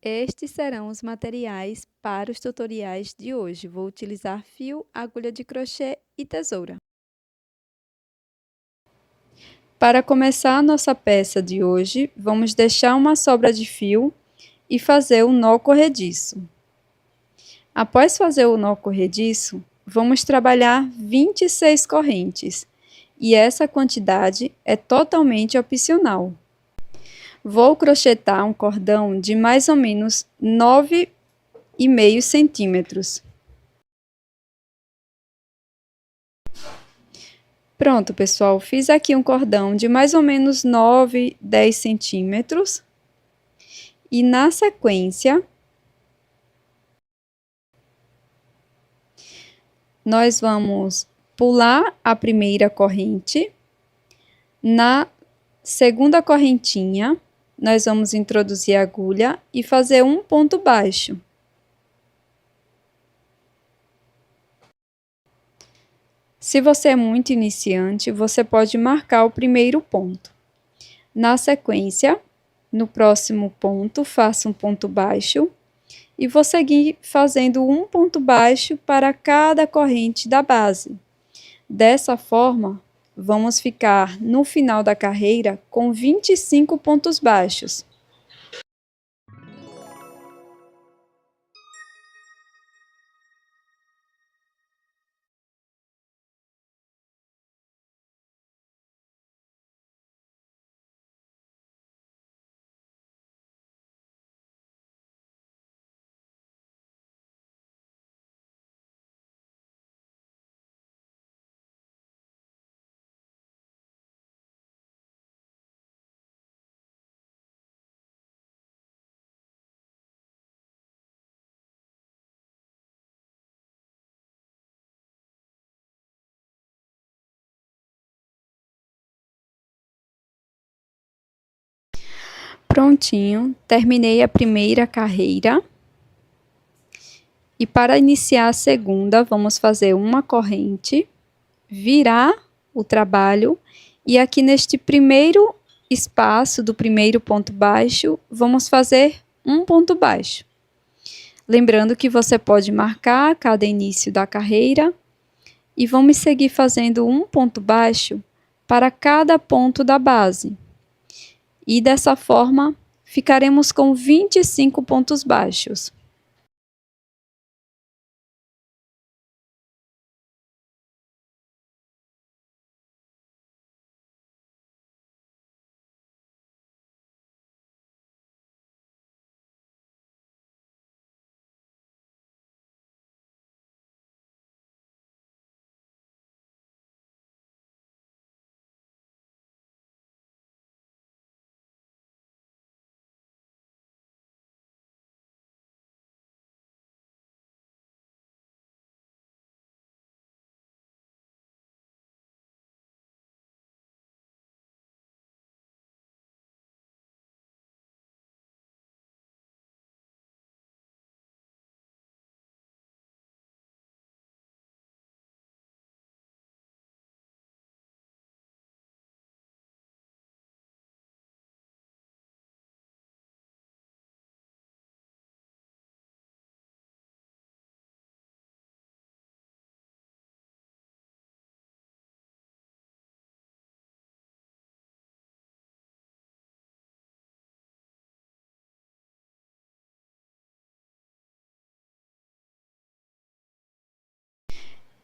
Estes serão os materiais para os tutoriais de hoje. Vou utilizar fio, agulha de crochê e tesoura. Para começar a nossa peça de hoje, vamos deixar uma sobra de fio e fazer o nó corrediço. Após fazer o nó corrediço, vamos trabalhar 26 correntes, e essa quantidade é totalmente opcional. Vou crochetar um cordão de mais ou menos 9,5 centímetros. Pronto, pessoal, fiz aqui um cordão de mais ou menos 9, 10 centímetros. E na sequência, nós vamos pular a primeira corrente. Na segunda correntinha, nós vamos introduzir a agulha e fazer um ponto baixo. Se você é muito iniciante, você pode marcar o primeiro ponto. Na sequência, no próximo ponto, faça um ponto baixo e vou seguir fazendo um ponto baixo para cada corrente da base. Dessa forma, vamos ficar no final da carreira com 25 pontos baixos. Prontinho, terminei a primeira carreira. E para iniciar a segunda, vamos fazer uma corrente, virar o trabalho e aqui neste primeiro espaço do primeiro ponto baixo, vamos fazer um ponto baixo. Lembrando que você pode marcar cada início da carreira e vamos seguir fazendo um ponto baixo para cada ponto da base. E dessa forma, ficaremos com 25 pontos baixos.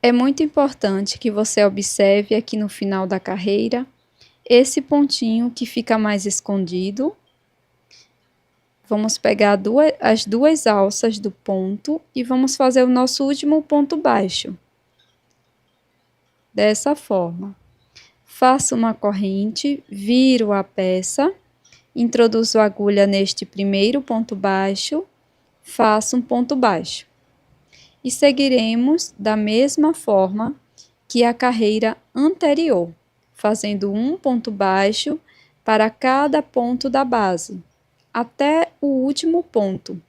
É muito importante que você observe aqui no final da carreira esse pontinho que fica mais escondido. Vamos pegar as duas alças do ponto e vamos fazer o nosso último ponto baixo. Dessa forma. Faço uma corrente, viro a peça, introduzo a agulha neste primeiro ponto baixo, faço um ponto baixo. E seguiremos da mesma forma que a carreira anterior, fazendo um ponto baixo para cada ponto da base, até o último ponto.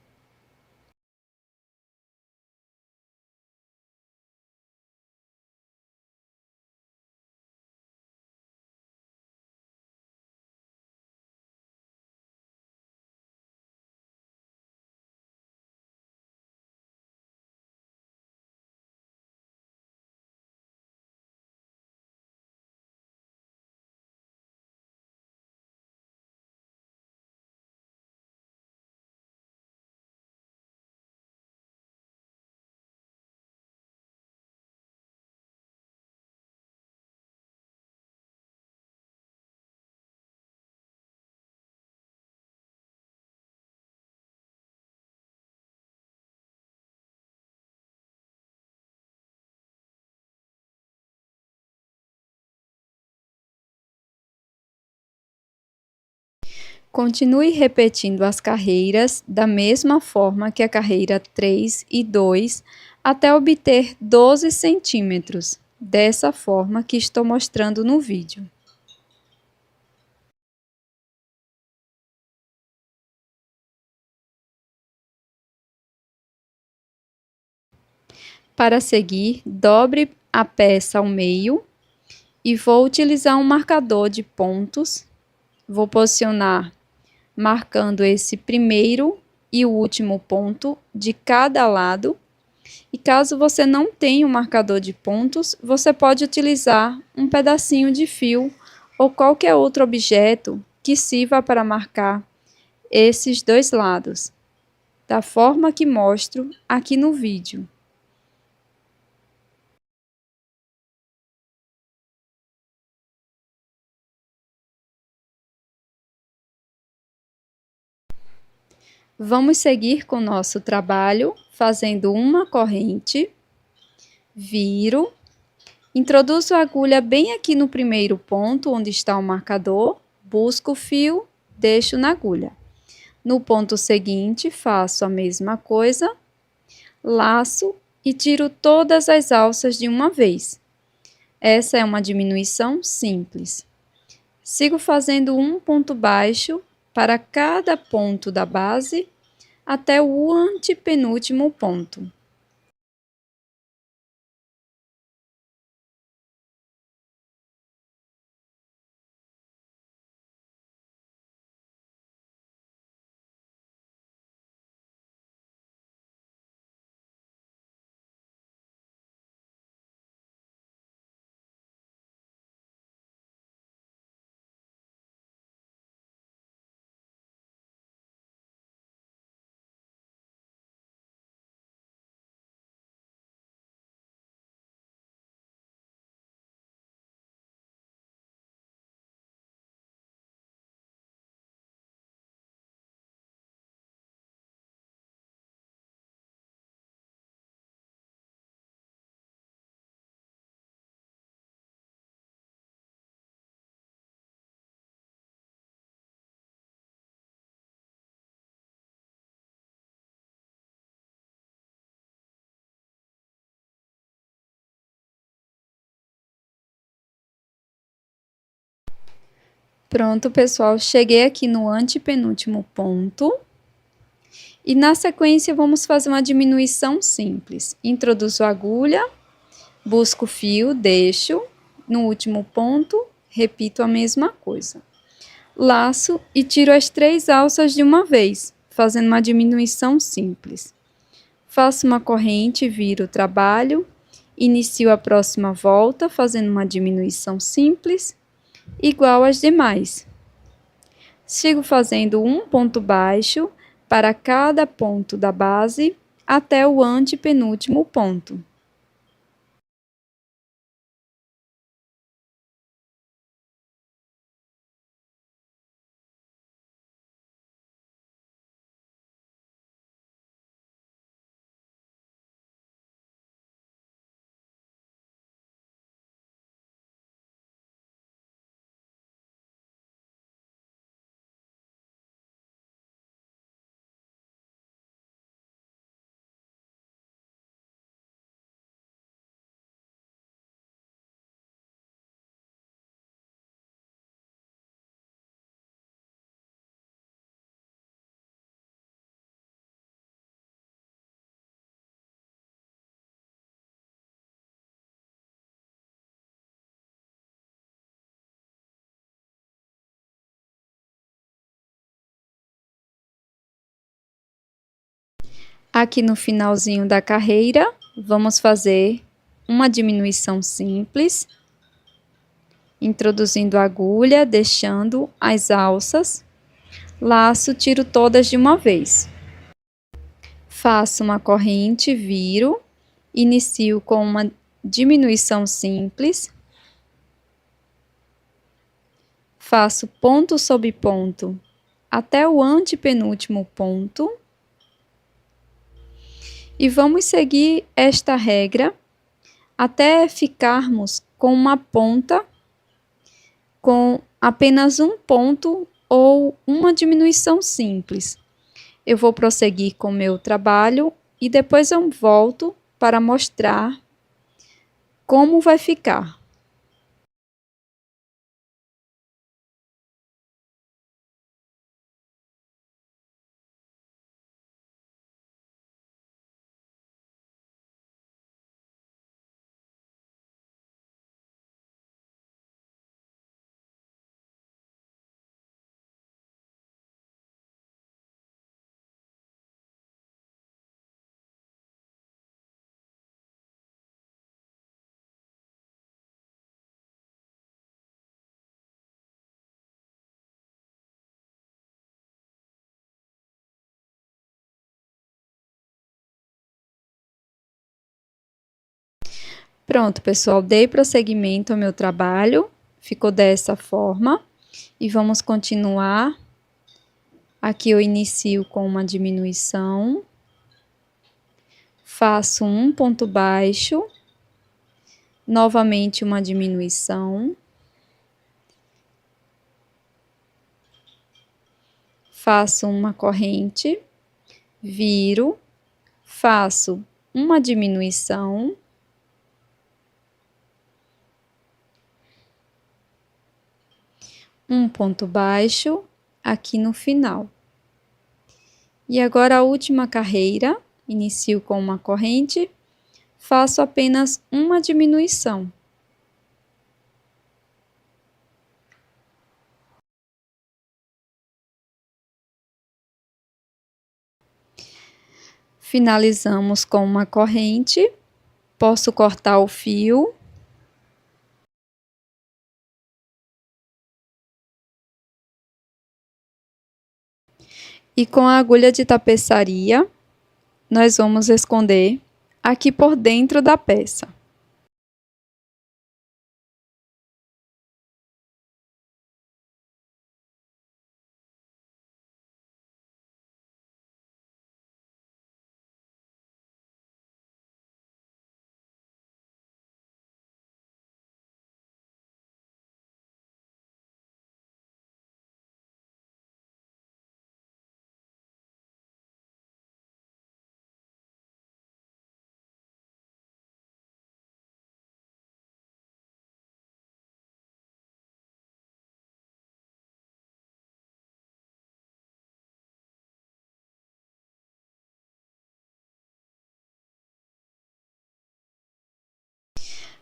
Continue repetindo as carreiras da mesma forma que a carreira 3 e 2 até obter 12 centímetros, dessa forma que estou mostrando no vídeo. Para seguir, dobre a peça ao meio e vou utilizar um marcador de pontos. Vou posicionar marcando esse primeiro e o último ponto de cada lado. E caso você não tenha um marcador de pontos, você pode utilizar um pedacinho de fio ou qualquer outro objeto que sirva para marcar esses dois lados, da forma que mostro aqui no vídeo. Vamos seguir com o nosso trabalho, fazendo uma corrente, viro, introduzo a agulha bem aqui no primeiro ponto, onde está o marcador, busco o fio, deixo na agulha. No ponto seguinte, faço a mesma coisa, laço e tiro todas as alças de uma vez. Essa é uma diminuição simples. Sigo fazendo um ponto baixo para cada ponto da base até o antepenúltimo ponto. Pronto, pessoal, cheguei aqui no antepenúltimo ponto. E na sequência vamos fazer uma diminuição simples. Introduzo a agulha, busco o fio, deixo, no último ponto, repito a mesma coisa. Laço e tiro as 3 alças de uma vez, fazendo uma diminuição simples. Faço uma corrente, viro o trabalho, inicio a próxima volta, fazendo uma diminuição simples, igual às demais. Sigo fazendo um ponto baixo para cada ponto da base até o antepenúltimo ponto. Aqui no finalzinho da carreira, vamos fazer uma diminuição simples, introduzindo a agulha, deixando as alças, laço, tiro todas de uma vez. Faço uma corrente, viro, inicio com uma diminuição simples, faço ponto sobre ponto até o antepenúltimo ponto. E vamos seguir esta regra até ficarmos com uma ponta com apenas um ponto ou uma diminuição simples. Eu vou prosseguir com o meu trabalho e depois eu volto para mostrar como vai ficar. Pronto, pessoal, dei prosseguimento ao meu trabalho, ficou dessa forma. E vamos continuar. Aqui eu inicio com uma diminuição, faço um ponto baixo, novamente uma diminuição, faço uma corrente, viro, faço uma diminuição, um ponto baixo aqui no final. E agora a última carreira, inicio com uma corrente, faço apenas uma diminuição. Finalizamos com uma corrente, posso cortar o fio. E com a agulha de tapeçaria, nós vamos esconder aqui por dentro da peça.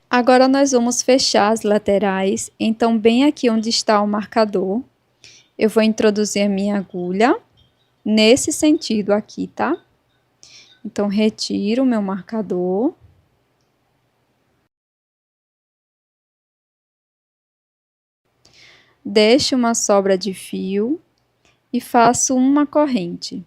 Agora nós vamos fechar as laterais, então bem aqui onde está o marcador, eu vou introduzir a minha agulha, nesse sentido aqui, tá? Então, retiro o meu marcador. Deixo uma sobra de fio e faço uma corrente.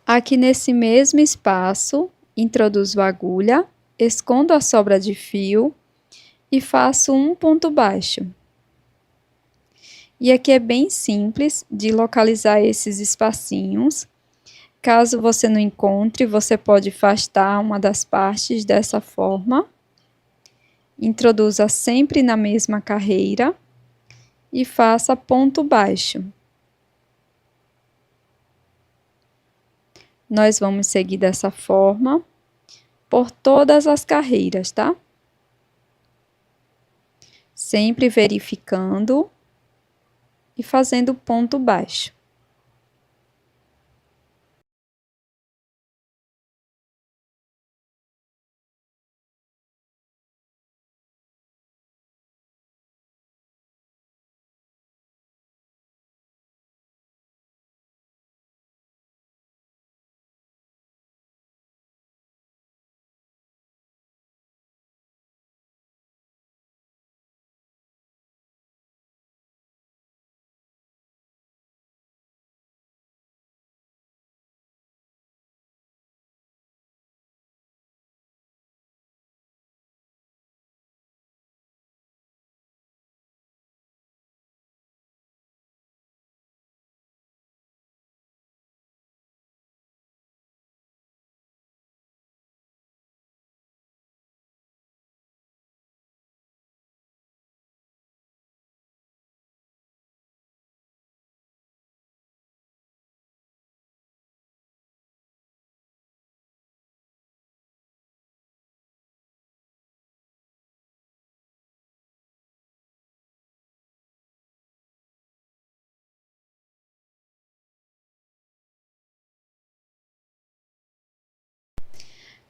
Aqui nesse mesmo espaço, introduzo a agulha, escondo a sobra de fio e faço um ponto baixo. E aqui é bem simples de localizar esses espacinhos. Caso você não encontre, você pode afastar uma das partes dessa forma. Introduza sempre na mesma carreira e faça ponto baixo. Nós vamos seguir dessa forma por todas as carreiras, tá? Sempre verificando e fazendo ponto baixo.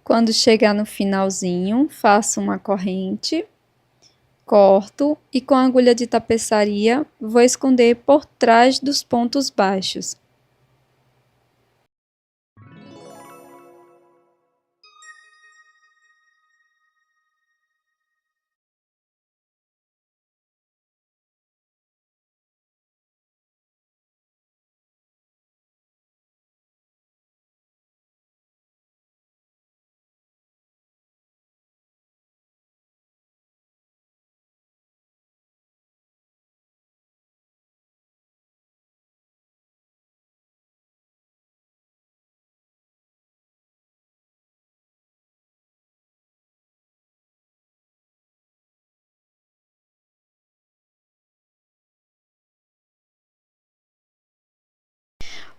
Quando chegar no finalzinho, faço uma corrente, corto e com a agulha de tapeçaria vou esconder por trás dos pontos baixos.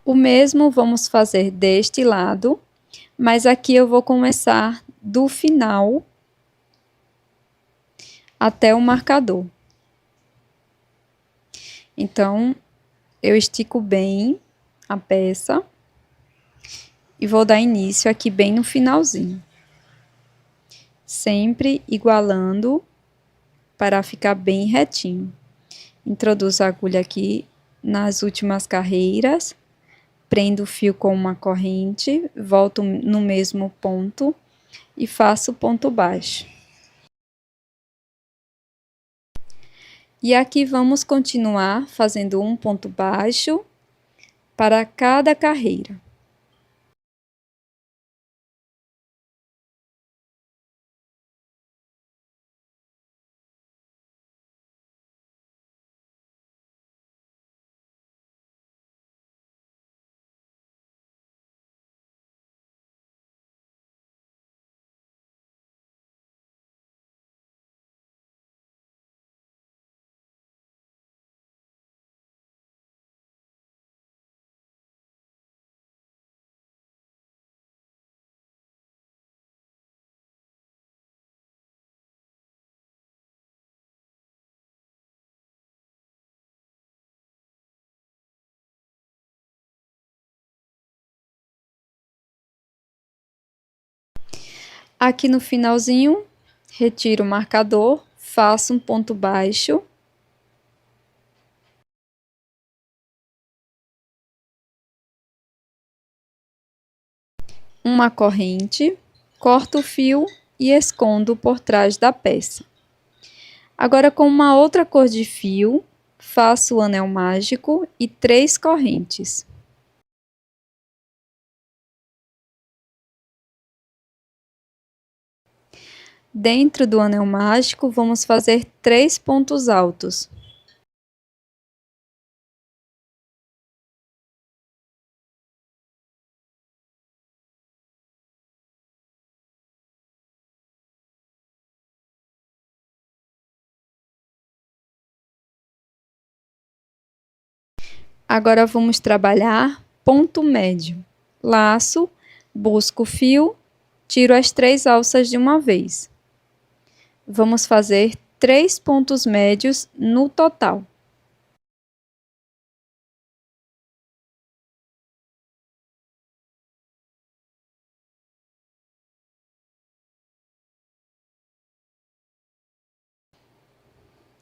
O mesmo vamos fazer deste lado, mas aqui eu vou começar do final até o marcador. Então, eu estico bem a peça e vou dar início aqui bem no finalzinho. Sempre igualando para ficar bem retinho. Introduzo a agulha aqui nas últimas carreiras, prendo o fio com uma corrente, volto no mesmo ponto e faço ponto baixo. E aqui vamos continuar fazendo um ponto baixo para cada carreira. Aqui no finalzinho, retiro o marcador, faço um ponto baixo. Uma corrente, corto o fio e escondo por trás da peça. Agora, com uma outra cor de fio, faço o anel mágico e 3 correntes. Dentro do anel mágico, vamos fazer 3 pontos altos. Agora vamos trabalhar ponto médio. Laço, busco o fio, tiro as 3 alças de uma vez. Vamos fazer 3 pontos médios no total.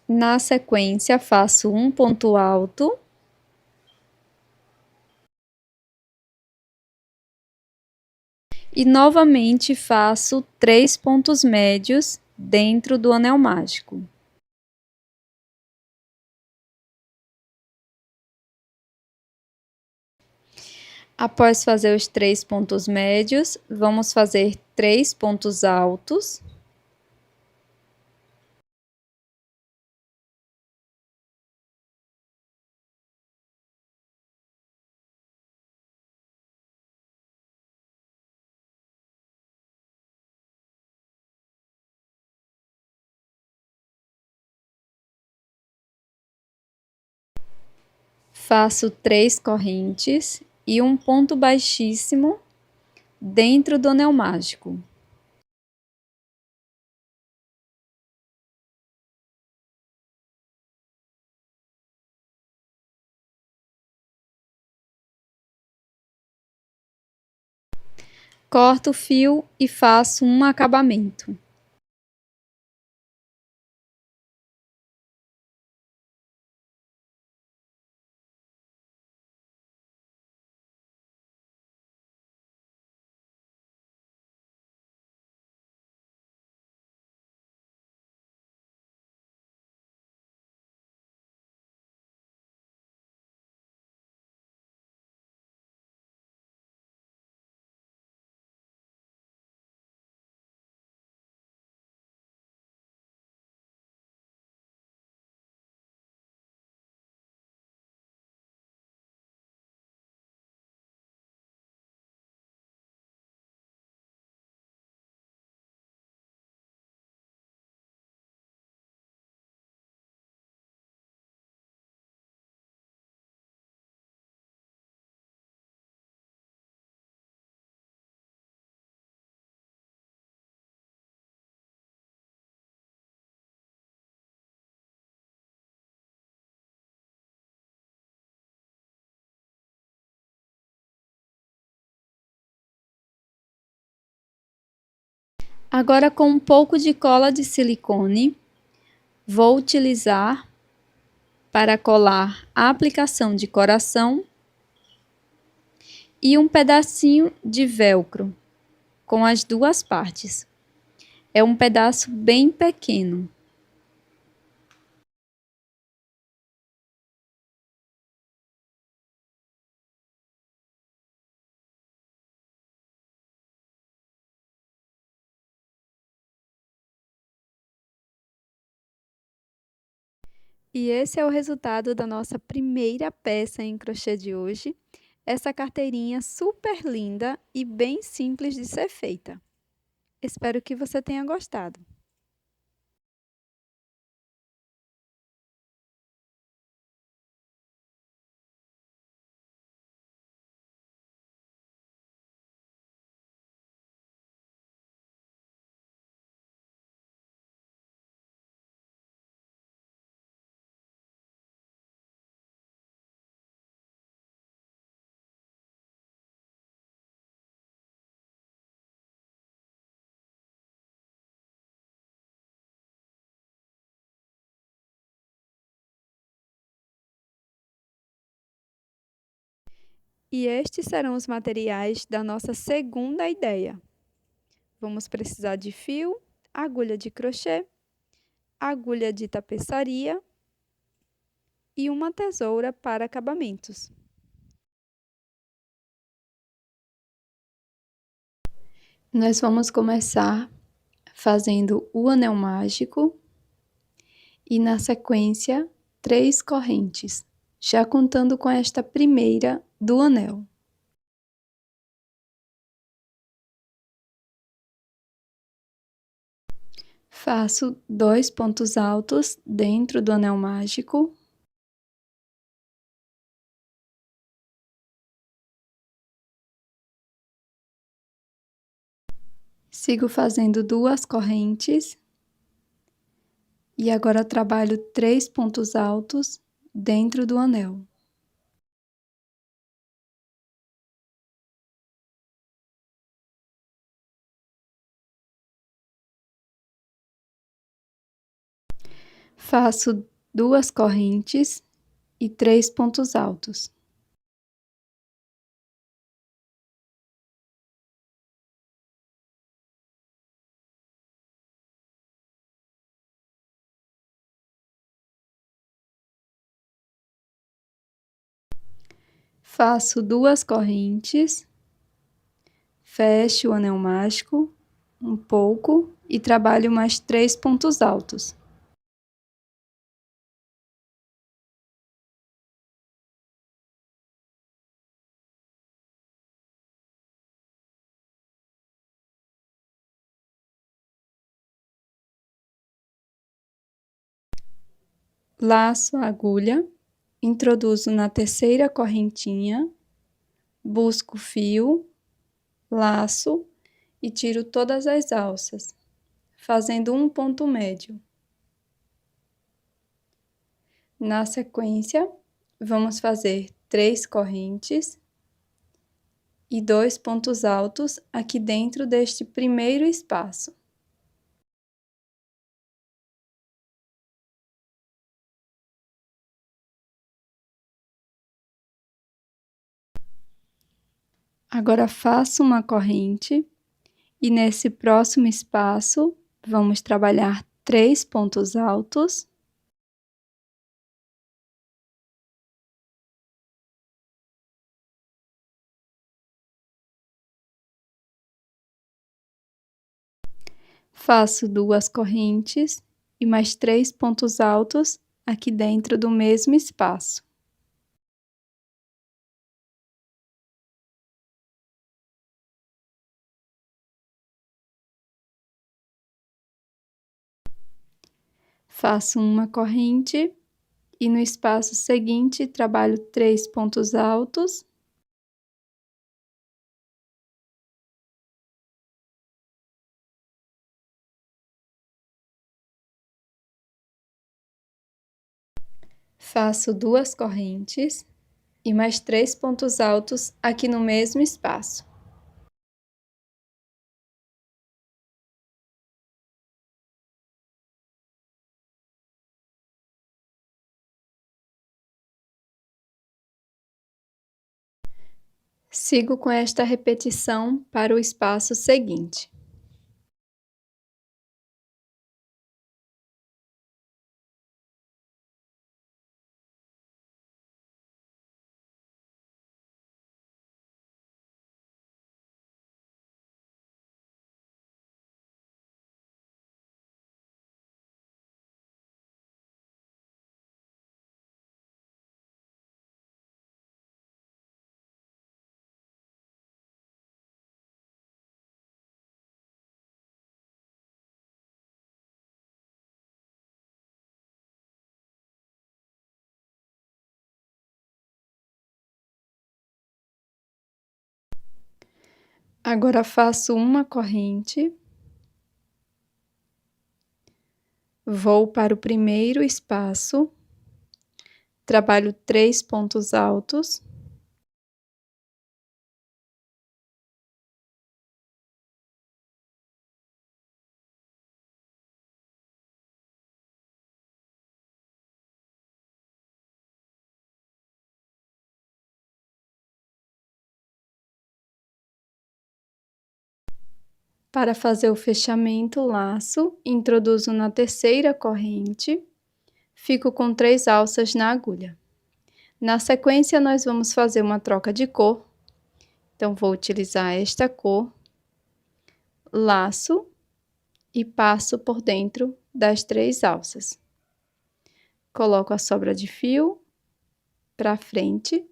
Na sequência, faço um ponto alto. E novamente faço 3 pontos médios dentro do anel mágico. Após fazer os 3 pontos médios, vamos fazer 3 pontos altos. Faço 3 correntes e um ponto baixíssimo dentro do anel mágico. Corto o fio e faço um acabamento. Agora, com um pouco de cola de silicone, vou utilizar para colar a aplicação de coração e um pedacinho de velcro com as duas partes. É um pedaço bem pequeno. E esse é o resultado da nossa primeira peça em crochê de hoje. Essa carteirinha super linda e bem simples de ser feita. Espero que você tenha gostado. E estes serão os materiais da nossa segunda ideia. Vamos precisar de fio, agulha de crochê, agulha de tapeçaria e uma tesoura para acabamentos. Nós vamos começar fazendo o anel mágico e, na sequência, 3 correntes, já contando com esta primeira do anel. Faço 2 pontos altos dentro do anel mágico. Sigo fazendo 2 correntes. E agora trabalho 3 pontos altos dentro do anel. Faço 2 correntes e 3 pontos altos. Faço 2 correntes, fecho o anel mágico um pouco e trabalho mais 3 pontos altos. Laço a agulha, introduzo na terceira correntinha, busco o fio, laço e tiro todas as alças, fazendo um ponto médio. Na sequência, vamos fazer 3 correntes e 2 pontos altos aqui dentro deste primeiro espaço. Agora faço uma corrente e nesse próximo espaço vamos trabalhar 3 pontos altos. Faço 2 correntes e mais 3 pontos altos aqui dentro do mesmo espaço. Faço uma corrente e no espaço seguinte trabalho 3 pontos altos. Faço 2 correntes e mais 3 pontos altos aqui no mesmo espaço. Sigo com esta repetição para o espaço seguinte. Agora faço uma corrente, vou para o primeiro espaço, trabalho 3 pontos altos. Para fazer o fechamento, laço, introduzo na terceira corrente, fico com 3 alças na agulha. Na sequência, nós vamos fazer uma troca de cor, então vou utilizar esta cor, laço e passo por dentro das 3 alças. Coloco a sobra de fio para frente,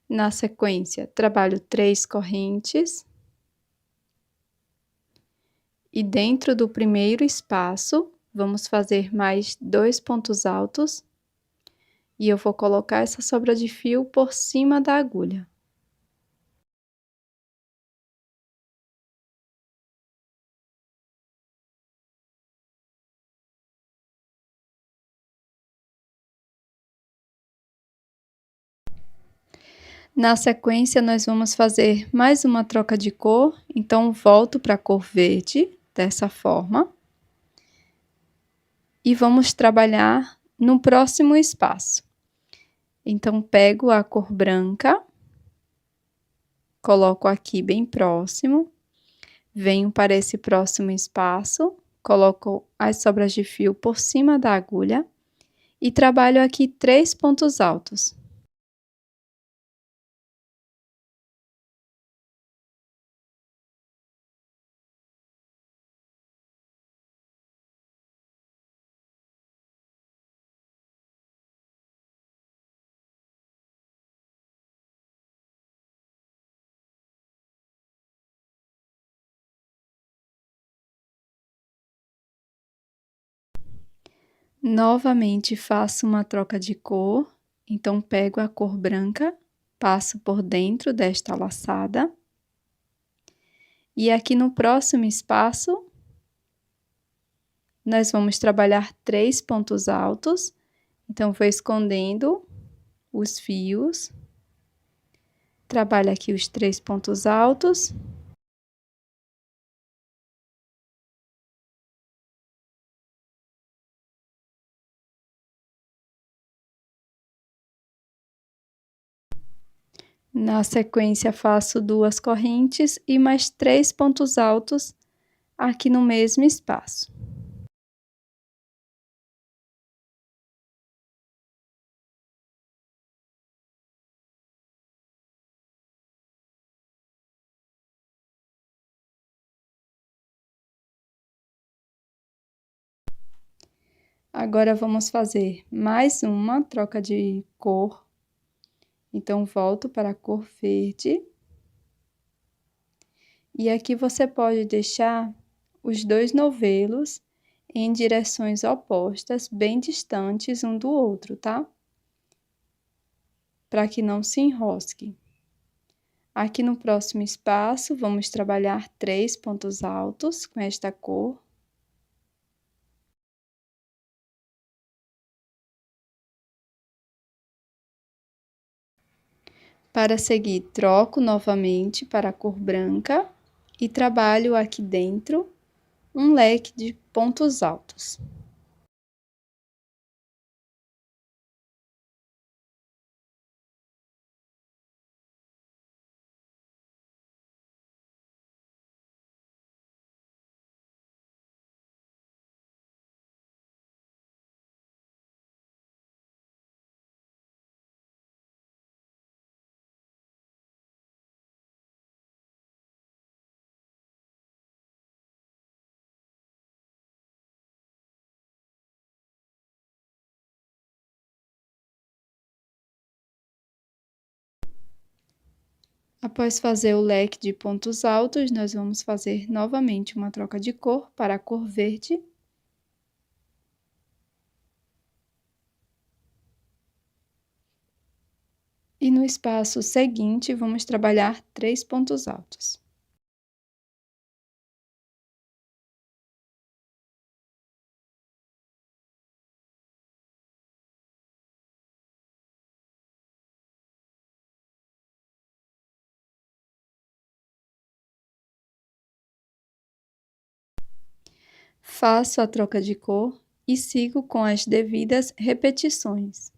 na sequência, trabalho 3 correntes. E dentro do primeiro espaço, vamos fazer mais 2 pontos altos. E eu vou colocar essa sobra de fio por cima da agulha. Na sequência, nós vamos fazer mais uma troca de cor, então volto para a cor verde, dessa forma. E vamos trabalhar no próximo espaço. Então, pego a cor branca, coloco aqui bem próximo, venho para esse próximo espaço, coloco as sobras de fio por cima da agulha e trabalho aqui 3 pontos altos. Novamente faço uma troca de cor, então pego a cor branca, passo por dentro desta laçada. E aqui no próximo espaço, nós vamos trabalhar 3 pontos altos, então vou escondendo os fios, Trabalha aqui os 3 pontos altos. Na sequência, faço 2 correntes e mais 3 pontos altos aqui no mesmo espaço. Agora, vamos fazer mais uma troca de cor. Então, volto para a cor verde. E aqui você pode deixar os 2 novelos em direções opostas, bem distantes um do outro, tá? Para que não se enrosque. Aqui no próximo espaço, vamos trabalhar 3 pontos altos com esta cor. Para seguir, troco novamente para a cor branca e trabalho aqui dentro um leque de pontos altos. Após fazer o leque de pontos altos, nós vamos fazer novamente uma troca de cor para a cor verde. E no espaço seguinte, vamos trabalhar 3 pontos altos. Faço a troca de cor e sigo com as devidas repetições.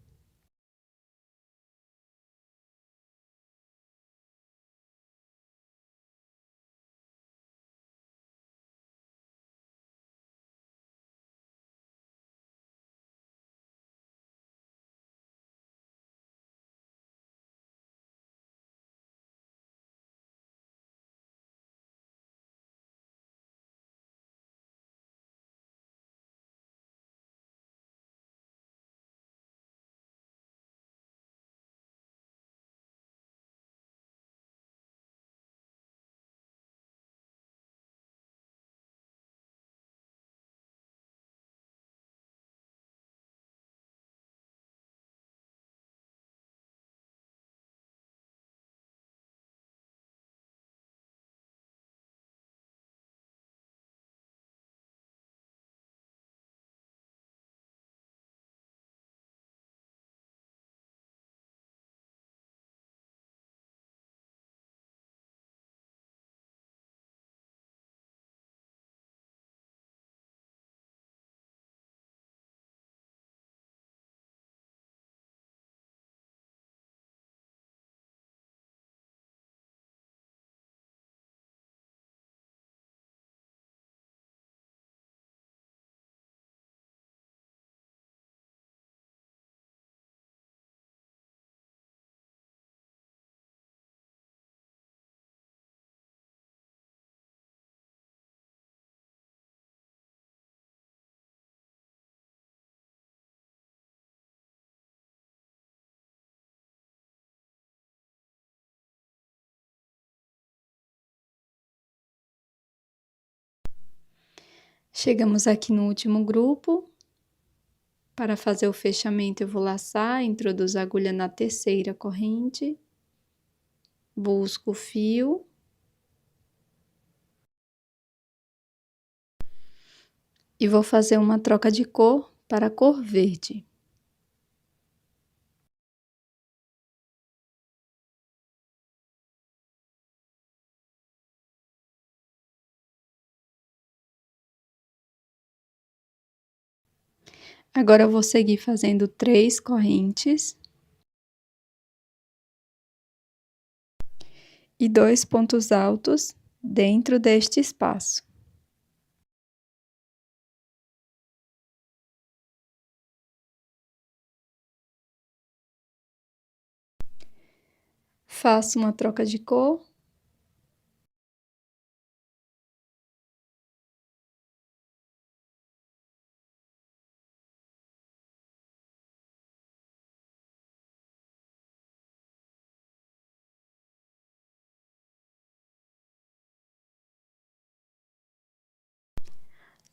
Chegamos aqui no último grupo. Para fazer o fechamento, eu vou laçar, introduzo a agulha na terceira corrente, busco o fio e vou fazer uma troca de cor para a cor verde. Agora eu vou seguir fazendo 3 correntes e 2 pontos altos dentro deste espaço. Faço uma troca de cor.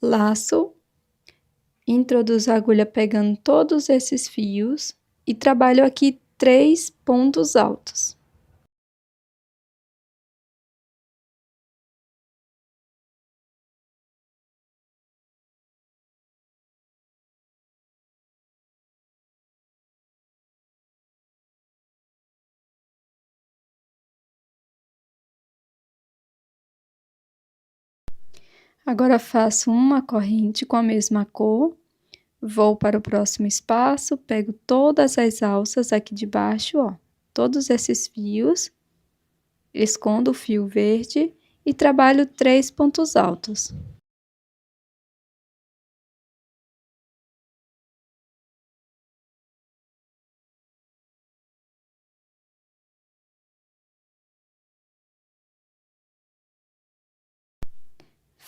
Laço, introduzo a agulha pegando todos esses fios e trabalho aqui 3 pontos altos. Agora faço uma corrente com a mesma cor, vou para o próximo espaço, pego todas as alças aqui de baixo, ó, todos esses fios, escondo o fio verde e trabalho 3 pontos altos.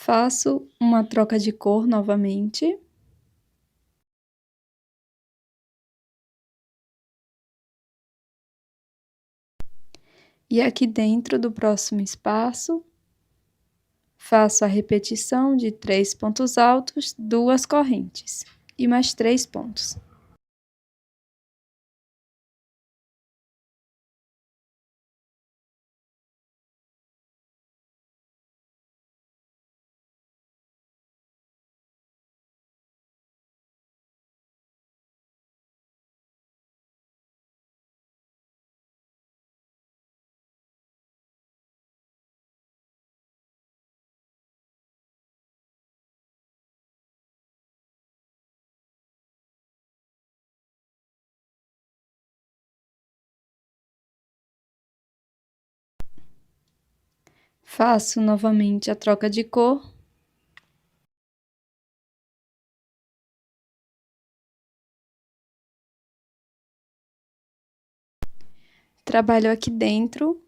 Faço uma troca de cor novamente. E aqui dentro do próximo espaço, faço a repetição de 3 pontos altos, 2 correntes e mais 3 pontos. Faço novamente a troca de cor. Trabalho aqui dentro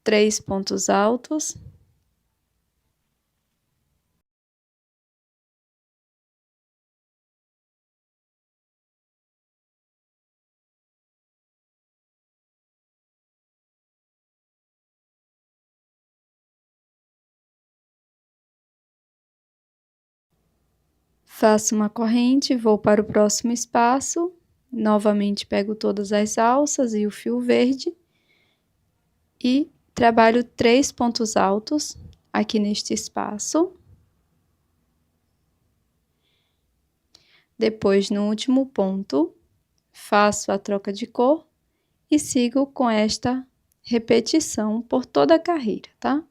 3 pontos altos. Faço uma corrente, vou para o próximo espaço, novamente pego todas as alças e o fio verde e trabalho 3 pontos altos aqui neste espaço. Depois, no último ponto, faço a troca de cor e sigo com esta repetição por toda a carreira, tá?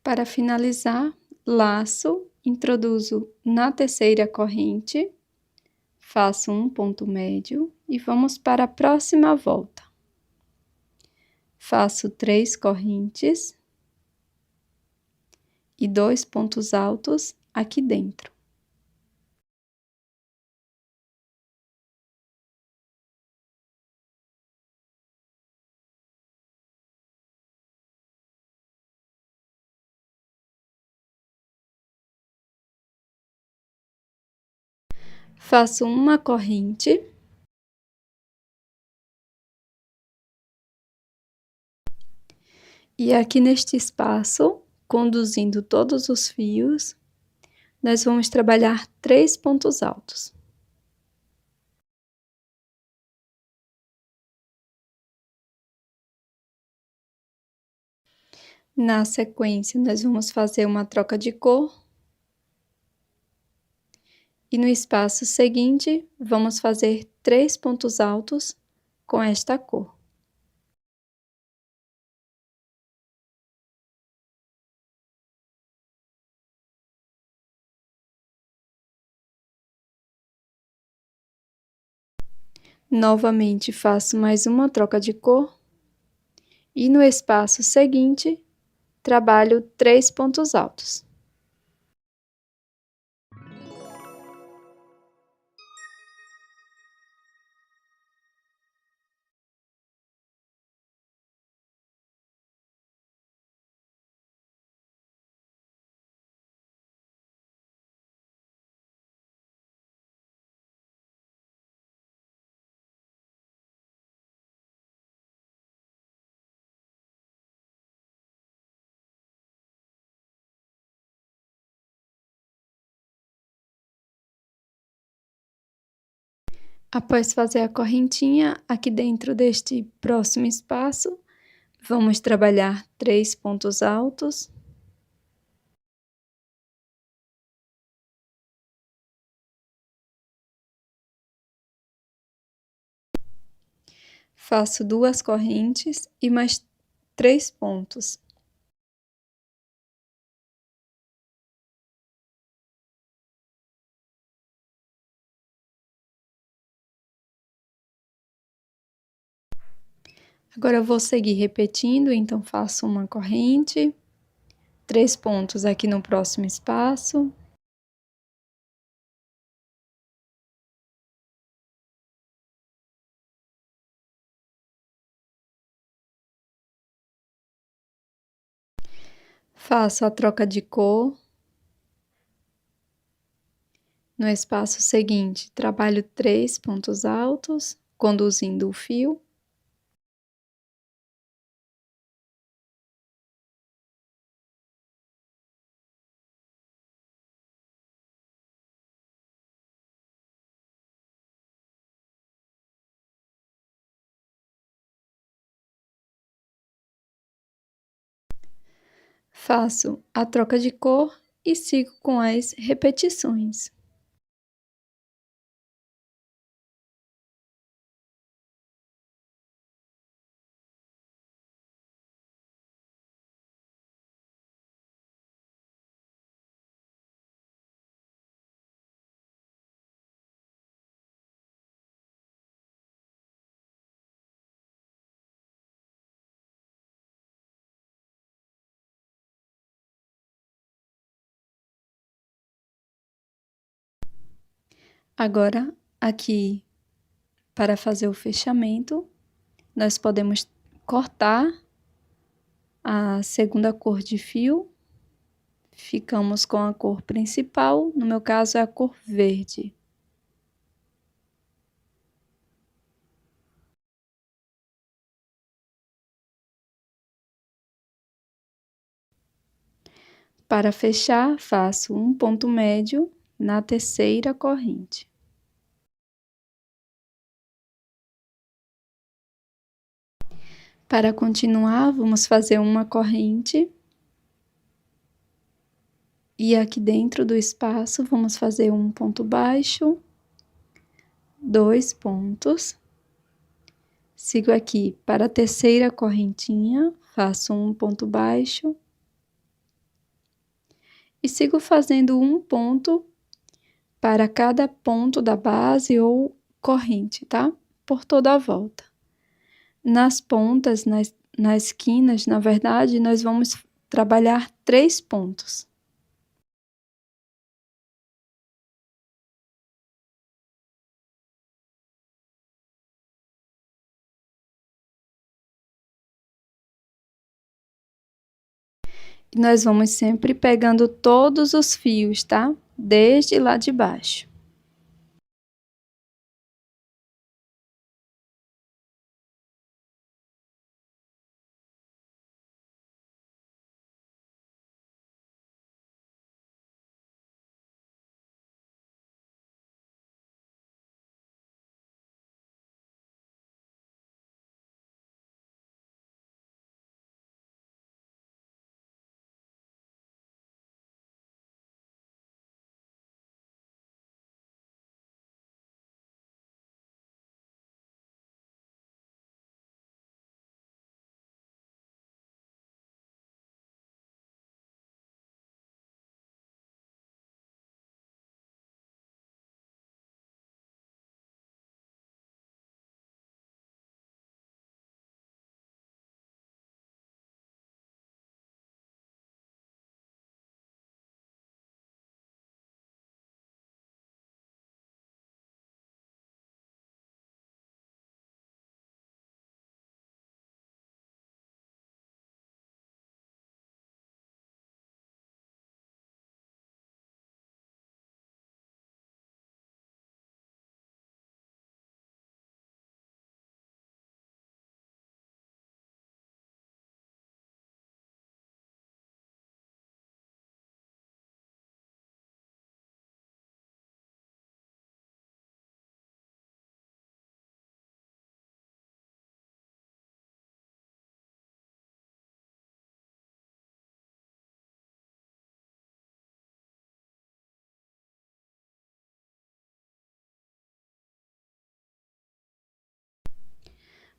Para finalizar, laço, introduzo na terceira corrente, faço um ponto médio e vamos para a próxima volta. Faço 3 correntes e 2 pontos altos aqui dentro. Faço uma corrente e aqui neste espaço, conduzindo todos os fios, nós vamos trabalhar 3 pontos altos. Na sequência, nós vamos fazer uma troca de cor. E no espaço seguinte, vamos fazer 3 pontos altos com esta cor. Novamente, faço mais uma troca de cor. E no espaço seguinte, trabalho 3 pontos altos. Após fazer a correntinha, aqui dentro deste próximo espaço, vamos trabalhar 3 pontos altos. Faço 2 correntes e mais 3 pontos. Agora eu vou seguir repetindo, então faço uma corrente, 3 pontos aqui no próximo espaço. Faço a troca de cor. No espaço seguinte, trabalho 3 pontos altos, conduzindo o fio. Faço a troca de cor e sigo com as repetições. Agora, aqui, para fazer o fechamento, nós podemos cortar a segunda cor de fio. Ficamos com a cor principal, no meu caso é a cor verde. Para fechar, faço um ponto médio na terceira corrente. Para continuar, vamos fazer uma corrente. E aqui dentro do espaço, vamos fazer um ponto baixo, 2 pontos. Sigo aqui para a terceira correntinha, faço um ponto baixo, e sigo fazendo um ponto para cada ponto da base ou corrente, tá? Por toda a volta. Nas pontas, nas esquinas, na verdade, nós vamos trabalhar 3 pontos. E nós vamos sempre pegando todos os fios, tá? Desde lá de baixo.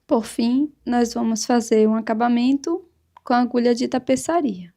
Por fim, nós vamos fazer um acabamento com a agulha de tapeçaria.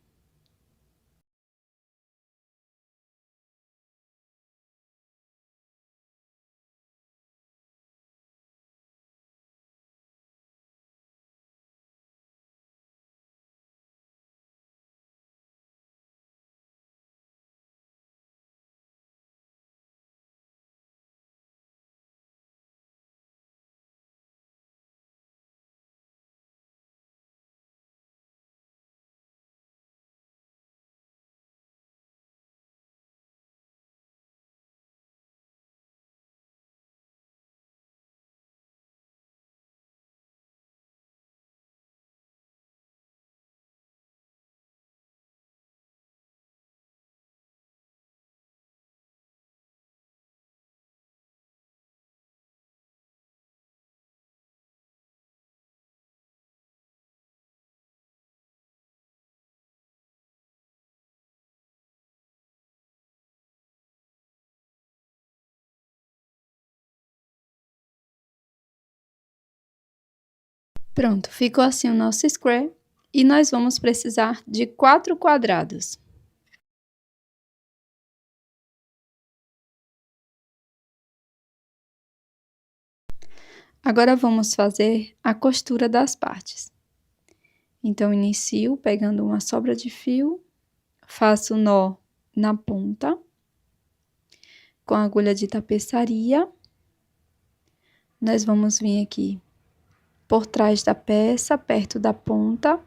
Pronto, ficou assim o nosso square e nós vamos precisar de 4 quadrados. Agora vamos fazer a costura das partes. Então, inicio pegando uma sobra de fio, faço nó na ponta, com a agulha de tapeçaria. Nós vamos vir aqui por trás da peça, perto da ponta.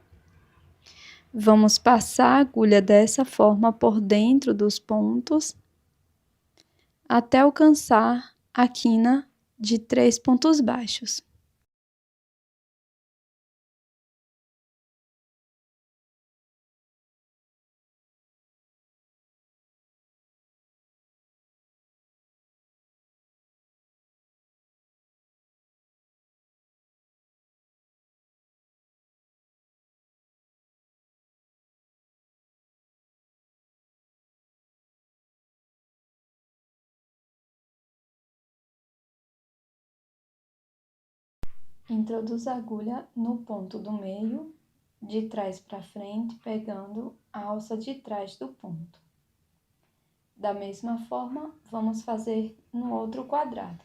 Vamos passar a agulha dessa forma por dentro dos pontos, até alcançar a quina de 3 pontos baixos. Introduzo a agulha no ponto do meio, de trás para frente, pegando a alça de trás do ponto. Da mesma forma, vamos fazer no outro quadrado.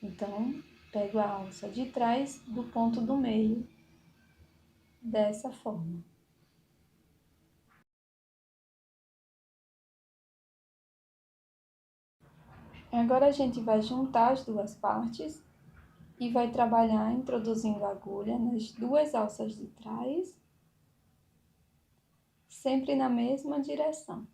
Então, pego a alça de trás do ponto do meio, dessa forma. Agora, a gente vai juntar as duas partes e vai trabalhar introduzindo a agulha nas duas alças de trás, sempre na mesma direção.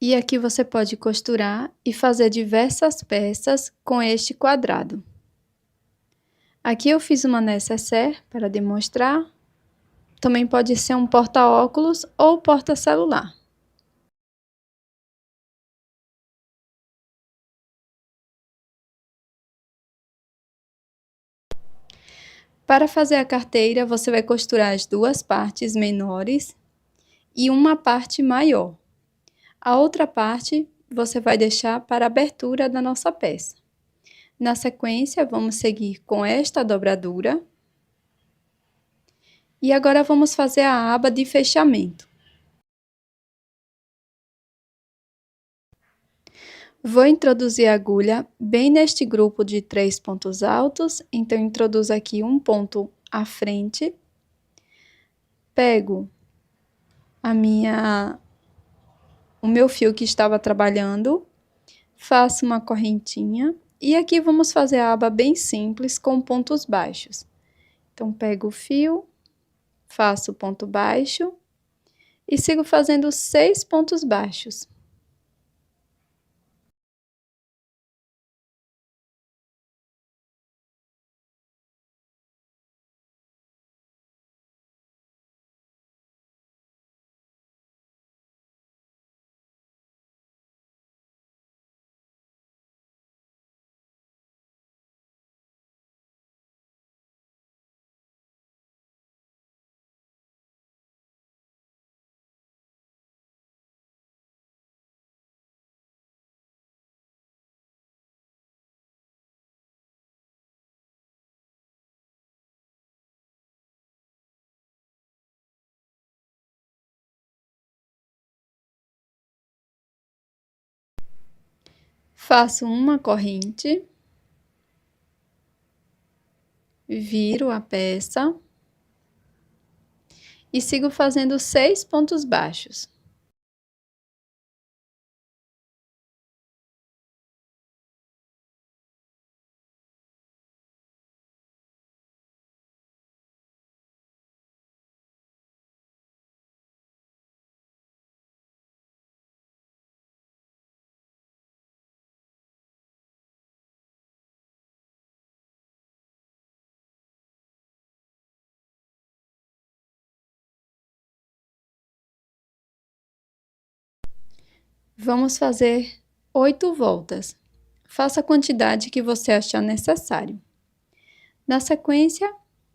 E aqui você pode costurar e fazer diversas peças com este quadrado. Aqui eu fiz uma nécessaire para demonstrar. Também pode ser um porta-óculos ou porta-celular. Para fazer a carteira, você vai costurar as duas partes menores e uma parte maior. A outra parte você vai deixar para a abertura da nossa peça. Na sequência, vamos seguir com esta dobradura. E agora vamos fazer a aba de fechamento. Vou introduzir a agulha bem neste grupo de 3 pontos altos, então introduzo aqui um ponto à frente, pego o meu fio que estava trabalhando, faço uma correntinha e aqui vamos fazer a aba bem simples com pontos baixos. Então, pego o fio, faço ponto baixo e sigo fazendo 6 pontos baixos. Faço uma corrente, viro a peça e sigo fazendo 6 pontos baixos. Vamos fazer 8 voltas. Faça a quantidade que você achar necessário. Na sequência,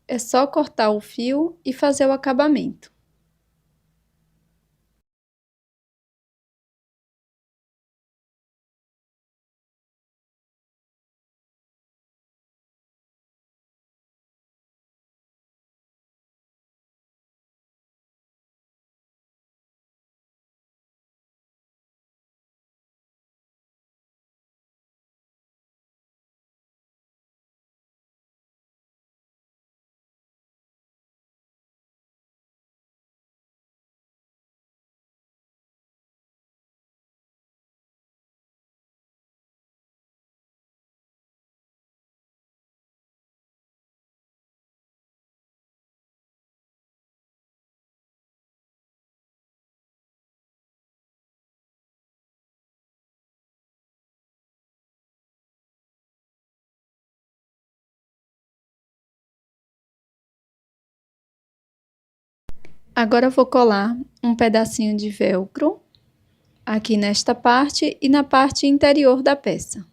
é só cortar o fio e fazer o acabamento. Agora eu vou colar um pedacinho de velcro aqui nesta parte e na parte interior da peça.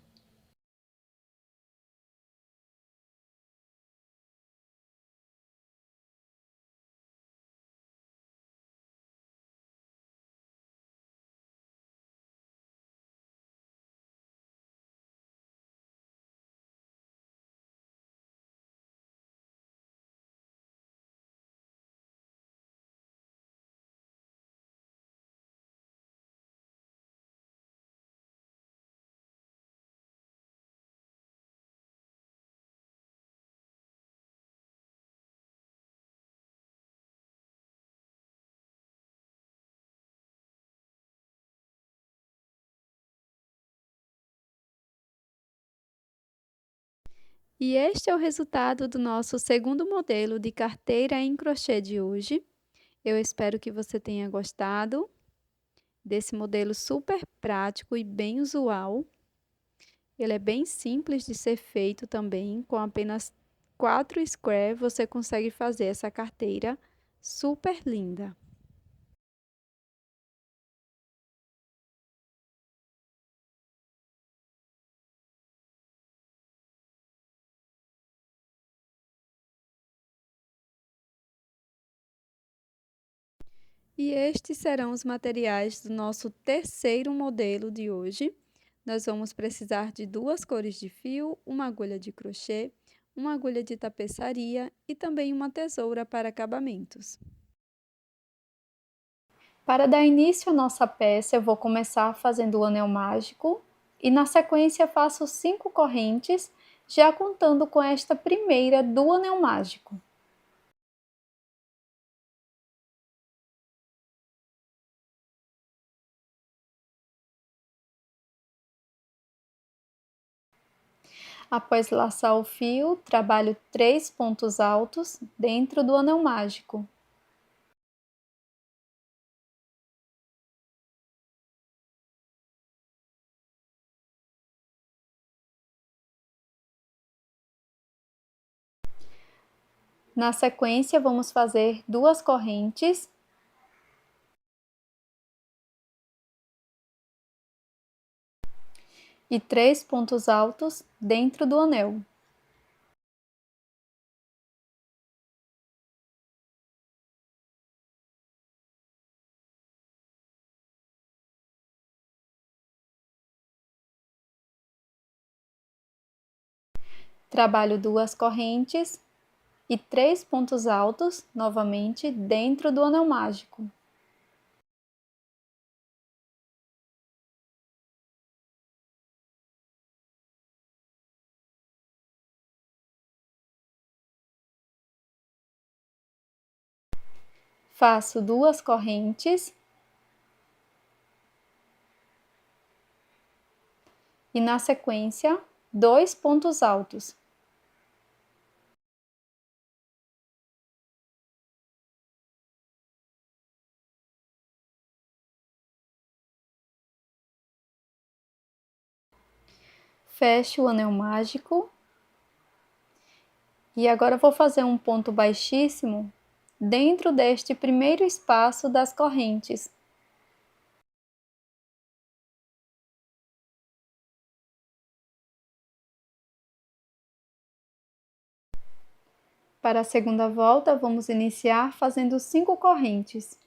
E este é o resultado do nosso segundo modelo de carteira em crochê de hoje. Eu espero que você tenha gostado desse modelo super prático e bem usual. Ele é bem simples de ser feito também, com apenas 4 squares você consegue fazer essa carteira super linda. E estes serão os materiais do nosso terceiro modelo de hoje. Nós vamos precisar de 2 cores de fio, uma agulha de crochê, uma agulha de tapeçaria e também uma tesoura para acabamentos. Para dar início à nossa peça, eu vou começar fazendo o anel mágico e na sequência faço 5 correntes, já contando com esta primeira do anel mágico. Após laçar o fio, trabalho 3 pontos altos dentro do anel mágico. Na sequência, vamos fazer 2 correntes e 3 pontos altos dentro do anel. Trabalho 2 correntes e 3 pontos altos novamente dentro do anel mágico. Faço 2 correntes e na sequência 2 pontos altos. Fecho o anel mágico e agora vou fazer um ponto baixíssimo dentro deste primeiro espaço das correntes. Para a segunda volta, vamos iniciar fazendo 5 correntes.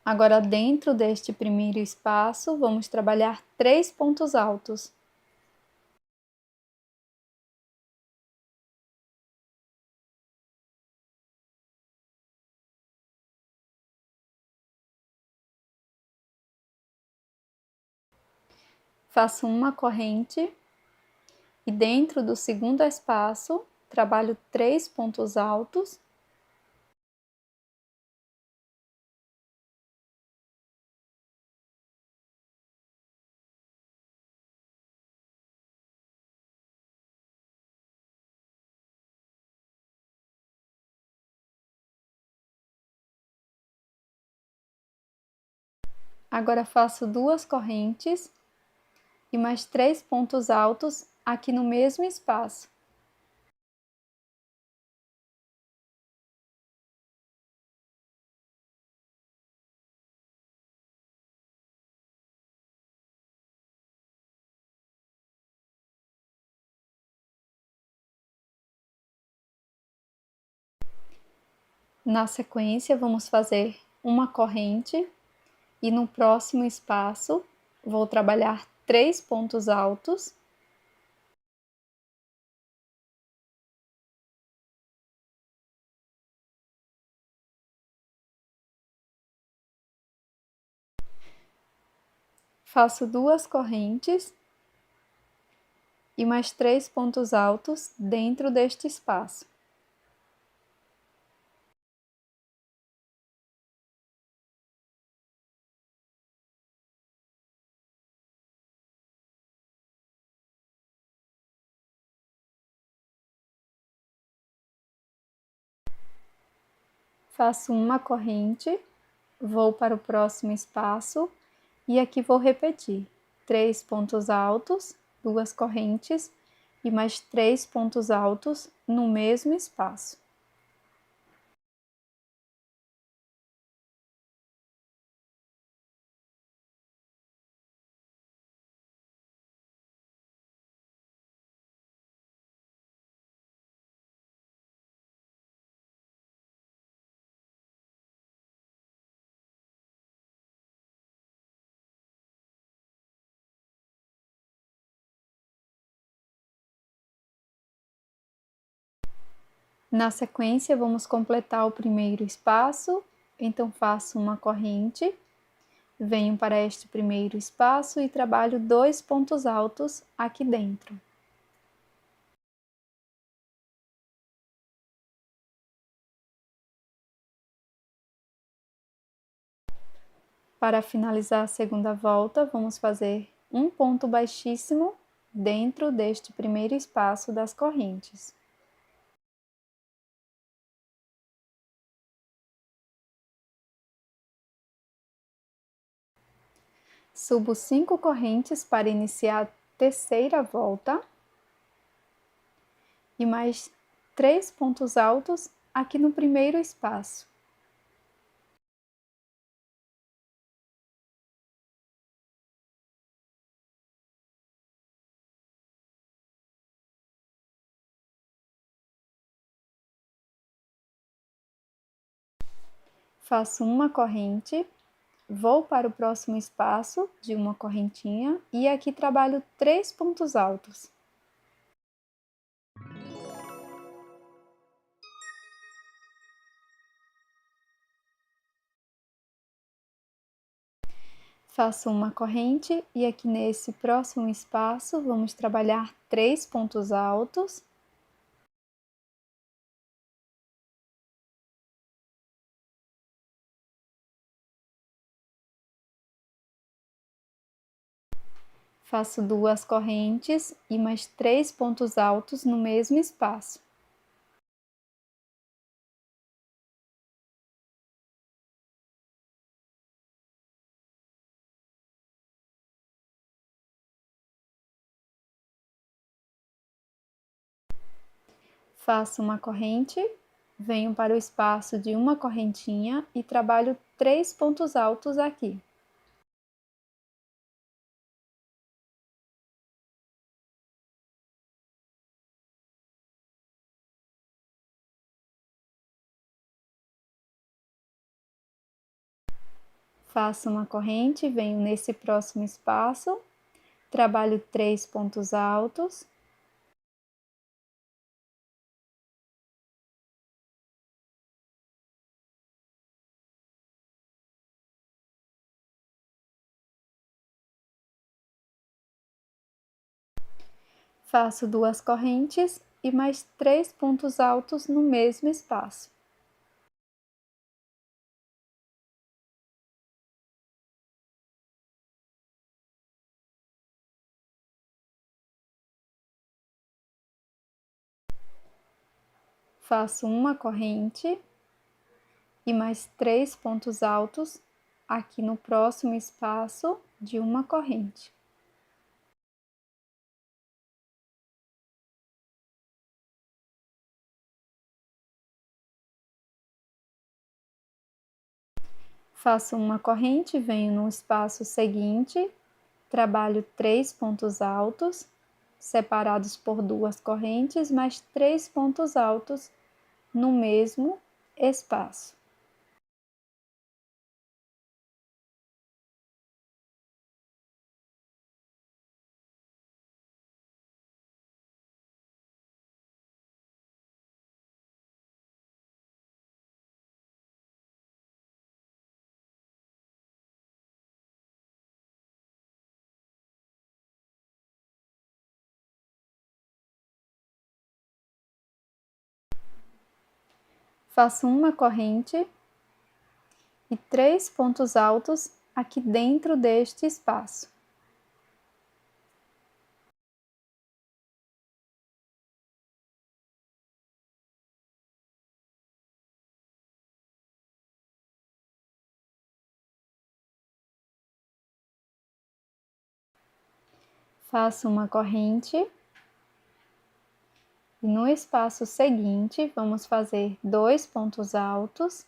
Agora, dentro deste primeiro espaço, vamos trabalhar 3 pontos altos. Faço uma corrente e dentro do segundo espaço, trabalho 3 pontos altos. Agora faço 2 correntes e mais 3 pontos altos aqui no mesmo espaço. Na sequência, vamos fazer uma corrente e no próximo espaço vou trabalhar 3 pontos altos. Faço 2 correntes e mais 3 pontos altos dentro deste espaço. Faço uma corrente, vou para o próximo espaço e aqui vou repetir 3 pontos altos, 2 correntes e mais 3 pontos altos no mesmo espaço. Na sequência, vamos completar o primeiro espaço, então faço uma corrente, venho para este primeiro espaço e trabalho 2 pontos altos aqui dentro. Para finalizar a segunda volta, vamos fazer um ponto baixíssimo dentro deste primeiro espaço das correntes. Subo 5 correntes para iniciar a terceira volta e mais 3 pontos altos aqui no primeiro espaço. Faço uma corrente, vou para o próximo espaço de uma correntinha e aqui trabalho 3 pontos altos. Faço uma corrente e aqui nesse próximo espaço vamos trabalhar 3 pontos altos. Faço 2 correntes e mais 3 pontos altos no mesmo espaço. Faço uma corrente, venho para o espaço de uma correntinha e trabalho 3 pontos altos aqui. Faço uma corrente, venho nesse próximo espaço, trabalho 3 pontos altos. Faço 2 correntes e mais 3 pontos altos no mesmo espaço. Faço uma corrente e mais 3 pontos altos aqui no próximo espaço de uma corrente. Faço uma corrente, venho no espaço seguinte, trabalho 3 pontos altos, separados por 2 correntes, mais 3 pontos altos no mesmo espaço. Faço uma corrente e 3 pontos altos aqui dentro deste espaço. Faço uma corrente e no espaço seguinte vamos fazer 2 pontos altos,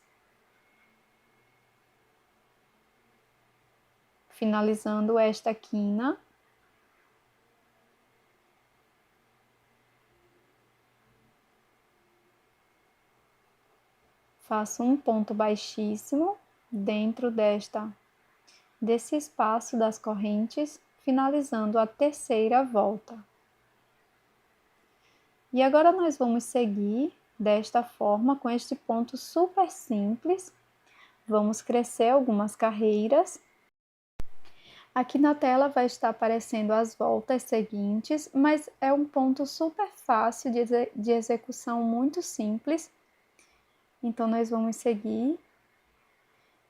finalizando esta quina. Faço um ponto baixíssimo dentro desse espaço das correntes, finalizando a terceira volta. E agora nós vamos seguir desta forma, com este ponto super simples. Vamos crescer algumas carreiras. Aqui na tela vai estar aparecendo as voltas seguintes, mas é um ponto super fácil de execução, muito simples. Então, nós vamos seguir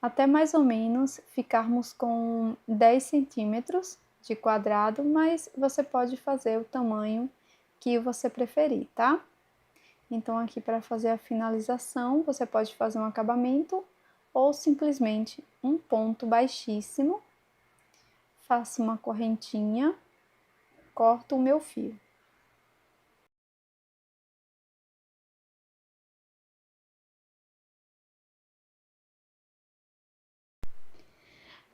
até mais ou menos ficarmos com 10 centímetros de quadrado, mas você pode fazer o tamanho que você preferir, tá? Então, aqui para fazer a finalização, você pode fazer um acabamento ou simplesmente um ponto baixíssimo. Faço uma correntinha, corto o meu fio.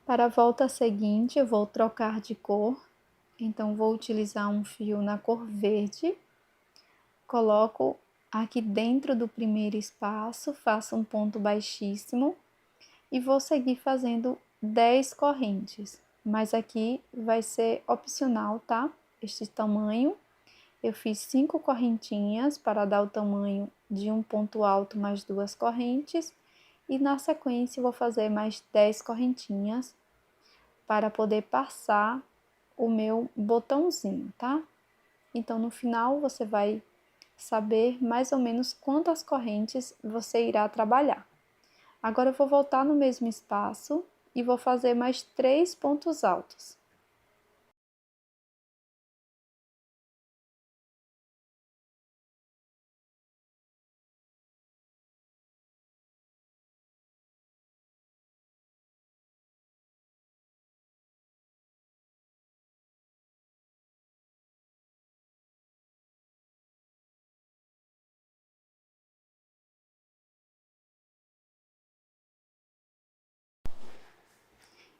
Para a volta seguinte, eu vou trocar de cor, então vou utilizar um fio na cor verde, coloco aqui dentro do primeiro espaço, faço um ponto baixíssimo e vou seguir fazendo 10 correntes, mas aqui vai ser opcional, tá? Este tamanho, eu fiz 5 correntinhas para dar o tamanho de um ponto alto mais 2 correntes, e na sequência vou fazer mais 10 correntinhas para poder passar o meu botãozinho, tá? Então, no final, você vai saber mais ou menos quantas correntes você irá trabalhar. Agora, eu vou voltar no mesmo espaço e vou fazer mais 3 pontos altos.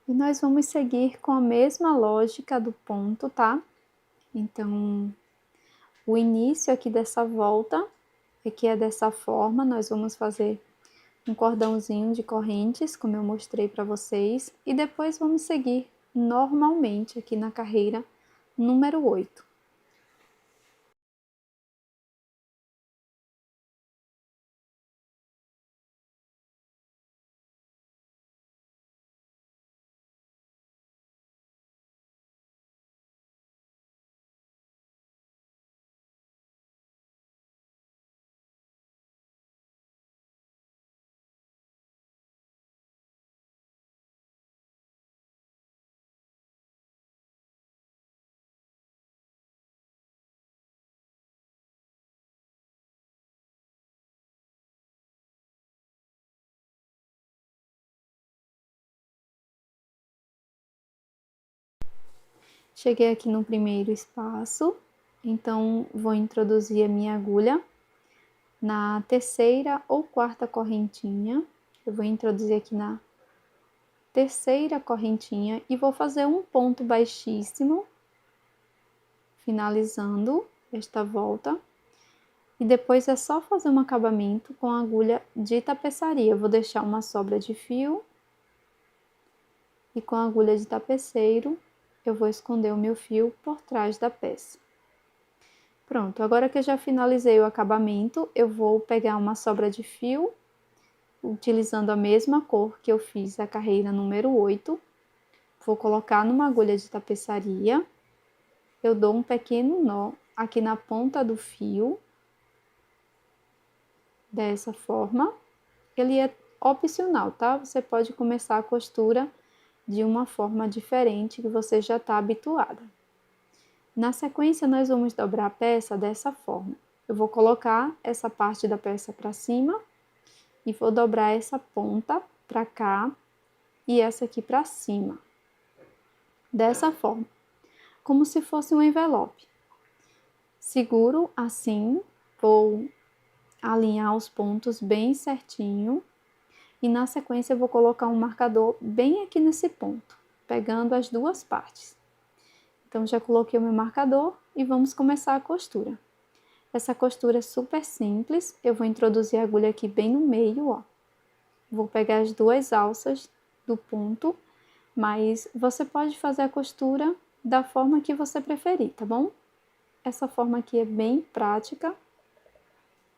E nós vamos seguir com a mesma lógica do ponto, tá? Então, o início aqui dessa volta, aqui é dessa forma, nós vamos fazer um cordãozinho de correntes, como eu mostrei para vocês, e depois vamos seguir normalmente aqui na carreira número 8. Cheguei aqui no primeiro espaço, então vou introduzir a minha agulha na terceira ou quarta correntinha. Eu vou introduzir aqui na terceira correntinha e vou fazer um ponto baixíssimo, finalizando esta volta. E depois é só fazer um acabamento com a agulha de tapeçaria. Eu vou deixar uma sobra de fio e com a agulha de tapeceiro eu vou esconder o meu fio por trás da peça. Pronto, agora que eu já finalizei o acabamento, eu vou pegar uma sobra de fio, utilizando a mesma cor que eu fiz a carreira número 8, vou colocar numa agulha de tapeçaria, eu dou um pequeno nó aqui na ponta do fio, dessa forma. Ele é opcional, tá? Você pode começar a costura de uma forma diferente que você já está habituada. Na sequência, nós vamos dobrar a peça dessa forma. Eu vou colocar essa parte da peça para cima e vou dobrar essa ponta para cá e essa aqui para cima. Dessa forma, como se fosse um envelope. Seguro assim, vou alinhar os pontos bem certinho e na sequência eu vou colocar um marcador bem aqui nesse ponto, pegando as duas partes. Então, já coloquei o meu marcador e vamos começar a costura. Essa costura é super simples, eu vou introduzir a agulha aqui bem no meio, ó. Vou pegar as duas alças do ponto, mas você pode fazer a costura da forma que você preferir, tá bom? Essa forma aqui é bem prática.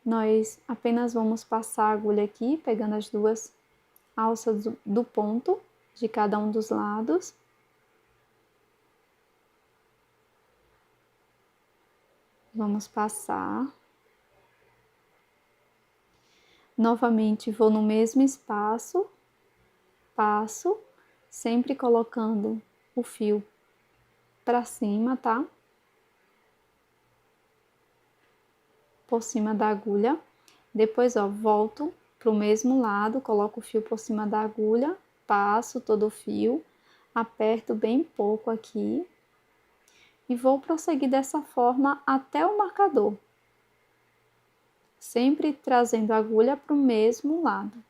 Nós apenas vamos passar a agulha aqui, pegando as duas alças do ponto de cada um dos lados. Vamos passar. Novamente, vou no mesmo espaço, passo, sempre colocando o fio para cima, tá? Por cima da agulha. Depois, ó, volto pro mesmo lado, coloco o fio por cima da agulha, passo todo o fio, aperto bem pouco aqui e vou prosseguir dessa forma até o marcador, sempre trazendo a agulha para o mesmo lado.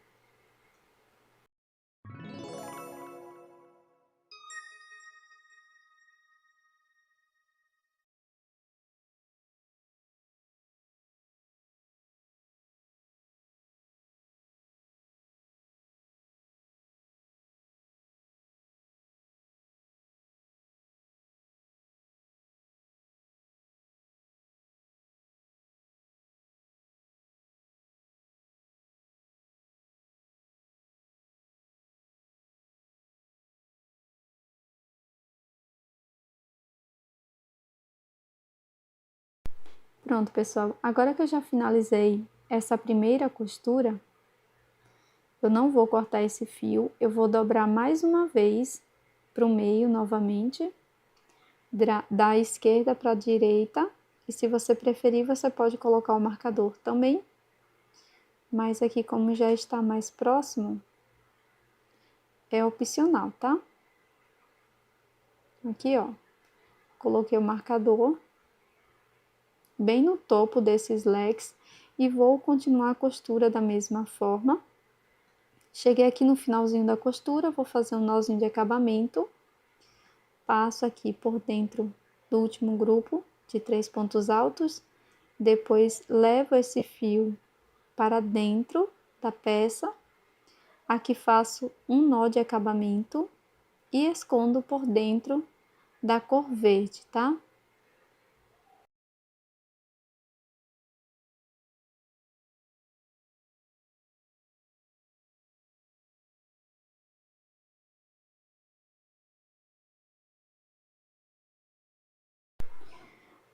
Pronto, pessoal, agora que eu já finalizei essa primeira costura, eu não vou cortar esse fio, eu vou dobrar mais uma vez para o meio novamente, da esquerda para a direita, e se você preferir, você pode colocar o marcador também, mas aqui como já está mais próximo, é opcional, tá? Aqui, ó, coloquei o marcador bem no topo desses leques e vou continuar a costura da mesma forma. Cheguei aqui no finalzinho da costura, vou fazer um nozinho de acabamento, passo aqui por dentro do último grupo de 3 pontos altos, depois levo esse fio para dentro da peça, aqui faço um nó de acabamento e escondo por dentro da cor verde, tá?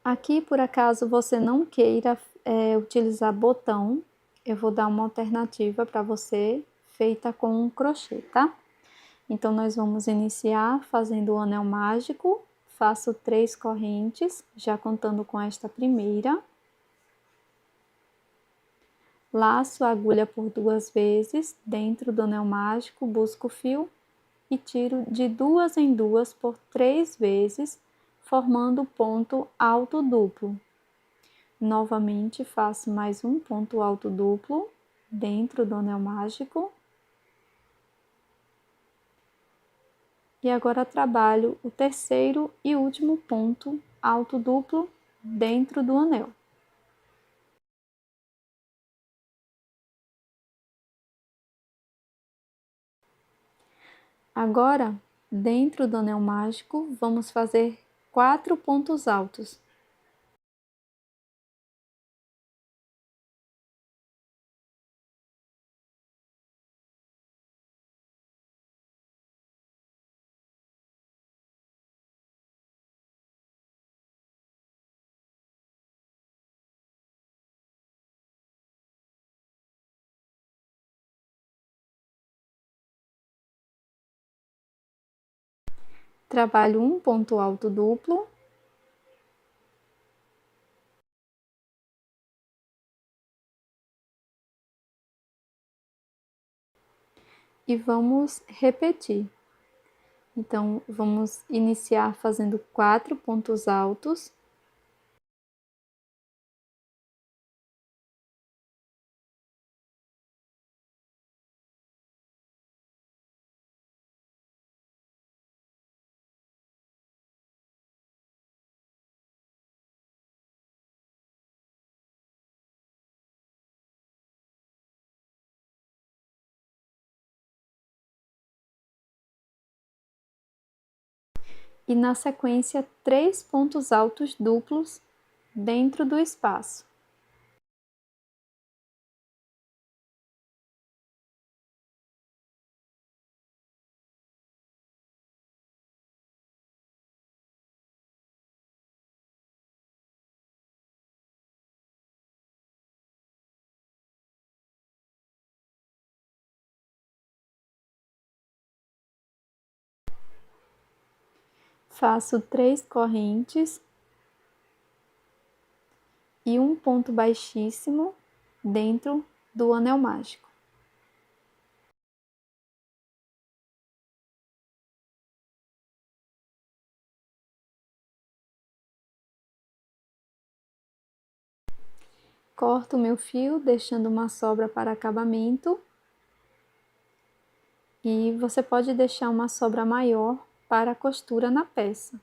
Aqui, por acaso, você não queira utilizar botão, eu vou dar uma alternativa para você, feita com um crochê, tá? Então, nós vamos iniciar fazendo o anel mágico, faço 3 correntes, já contando com esta primeira. Laço a agulha por 2 vezes, dentro do anel mágico, busco o fio e tiro de 2 em 2 por 3 vezes, formando ponto alto duplo. Novamente, faço mais um ponto alto duplo dentro do anel mágico. E agora trabalho o terceiro e último ponto alto duplo dentro do anel. Agora, dentro do anel mágico, vamos fazer 4 pontos altos. Trabalho um ponto alto duplo. E vamos repetir. Então, vamos iniciar fazendo 4 pontos altos. E na sequência, 3 pontos altos duplos dentro do espaço. Faço 3 correntes e um ponto baixíssimo dentro do anel mágico. Corto o meu fio, deixando uma sobra para acabamento. E você pode deixar uma sobra maior para a costura na peça.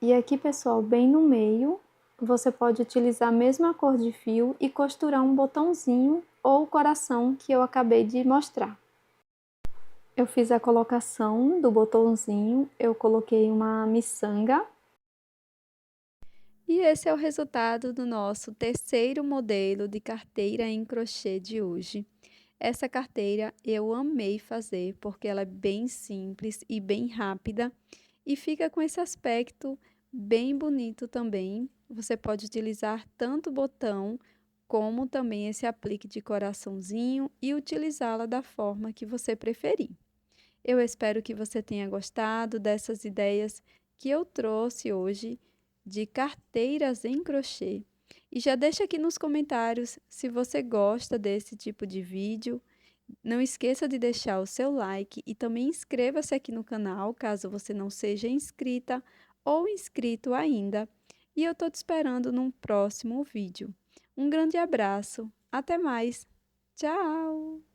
E aqui, pessoal, bem no meio, você pode utilizar a mesma cor de fio e costurar um botãozinho ou coração que eu acabei de mostrar. Eu fiz a colocação do botãozinho, eu coloquei uma miçanga. E esse é o resultado do nosso terceiro modelo de carteira em crochê de hoje. Essa carteira eu amei fazer porque ela é bem simples e bem rápida e fica com esse aspecto bem bonito também. Você pode utilizar tanto o botão como também esse aplique de coraçãozinho e utilizá-la da forma que você preferir. Eu espero que você tenha gostado dessas ideias que eu trouxe hoje de carteiras em crochê. E já deixa aqui nos comentários se você gosta desse tipo de vídeo. Não esqueça de deixar o seu like e também inscreva-se aqui no canal, caso você não seja inscrita ou inscrito ainda. E eu estou te esperando num próximo vídeo. Um grande abraço, até mais, tchau!